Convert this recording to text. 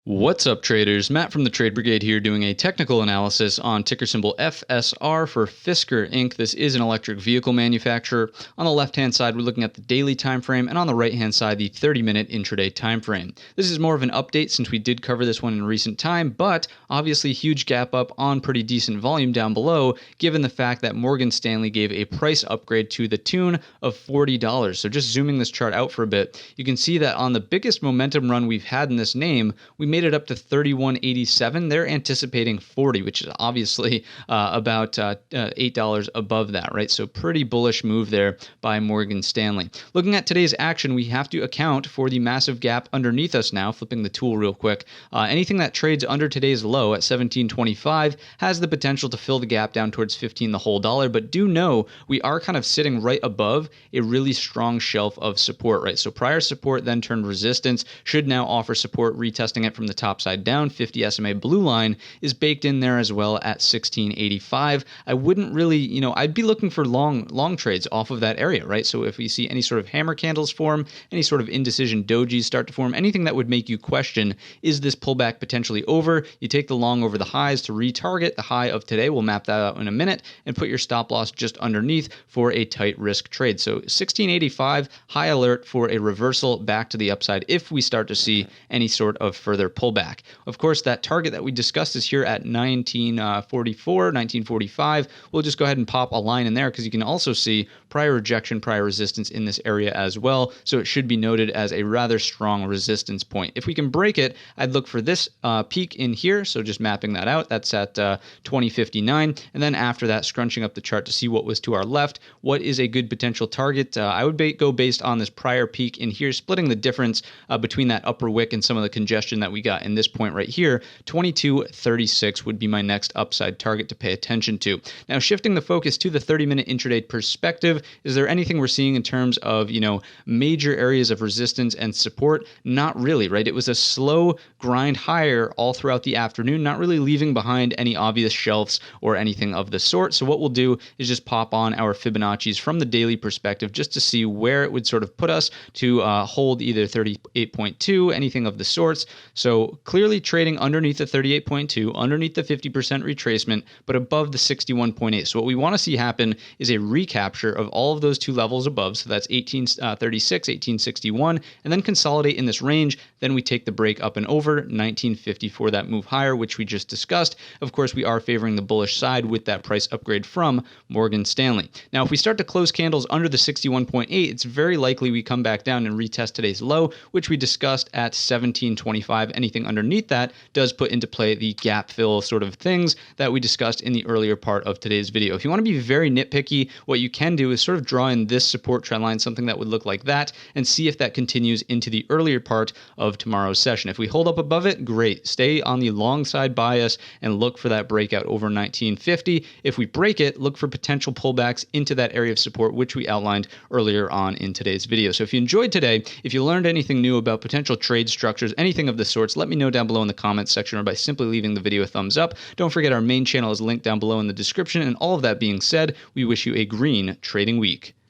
What's up, traders? Matt from the Trade Brigade here doing a technical analysis on ticker symbol FSR for Fisker Inc. This is an electric vehicle manufacturer. On the left-hand side, we're looking at the daily time frame, and on the right-hand side, the 30-minute intraday time frame. This is more of an update since we did cover this one in recent time, but obviously huge gap up on pretty decent volume down below, given the fact that Morgan Stanley gave a price upgrade to the tune of $40. So just zooming this chart out for a bit, you can see that on the biggest momentum run we've had in this name, we made it up to 31.87. They're anticipating 40, which is obviously about $8 above that, right? So pretty bullish move there by Morgan Stanley. Looking at today's action, we have to account for the massive gap underneath us now. Flipping the tool real quick. Anything that trades under today's low at 17.25 has the potential to fill the gap down towards 15 the whole dollar, but do know we are kind of sitting right above a really strong shelf of support, right? So prior support then turned resistance, should now offer support, retesting it from the top side down. 50 SMA blue line is baked in there as well at 1685. I wouldn't really, I'd be looking for long trades off of that area, right? So if we see any sort of hammer candles form, any sort of indecision dojis start to form, anything that would make you question, is this pullback potentially over? You take the long over the highs to retarget the high of today. We'll map that out in a minute and put your stop loss just underneath for a tight risk trade. So 1685, high alert for a reversal back to the upside if we start to see any sort of further pullback. Of course, that target that we discussed is here at 1944, 1945. We'll just go ahead and pop a line in there because you can also see prior rejection, prior resistance in this area as well. So it should be noted as a rather strong resistance point. If we can break it, I'd look for this peak in here. So just mapping that out, that's at 2059. And then after that, scrunching up the chart to see what was to our left. What is a good potential target? I would go based on this prior peak in here, splitting the difference between that upper wick and some of the congestion that we got in this point right here. 2236 would be my next upside target to pay attention to. Now, shifting the focus to the 30-minute intraday perspective, is there anything we're seeing in terms of, major areas of resistance and support? Not really, right? It was a slow grind higher all throughout the afternoon, not really leaving behind any obvious shelves or anything of the sort. So what we'll do is just pop on our Fibonacci's from the daily perspective just to see where it would sort of put us to hold either 38.2, anything of the sorts. So clearly trading underneath the 38.2, underneath the 50% retracement, but above the 61.8. So what we want to see happen is a recapture of all of those two levels above. So that's 1836, 1861, and then consolidate in this range. Then we take the break up and over 1950 for that move higher, which we just discussed. Of course, we are favoring the bullish side with that price upgrade from Morgan Stanley. Now, if we start to close candles under the 61.8, it's very likely we come back down and retest today's low, which we discussed at 1725. Anything underneath that does put into play the gap fill sort of things that we discussed in the earlier part of today's video. If you want to be very nitpicky, what you can do is sort of draw in this support trend line, something that would look like that, and see if that continues into the earlier part of tomorrow's session. If we hold up above it, great. Stay on the long side bias and look for that breakout over 1950. If we break it, look for potential pullbacks into that area of support, which we outlined earlier on in today's video. So if you enjoyed today, if you learned anything new about potential trade structures, anything of the sorts, let me know down below in the comments section or by simply leaving the video a thumbs up. Don't forget our main channel is linked down below in the description. And all of that being said, we wish you a green trading week.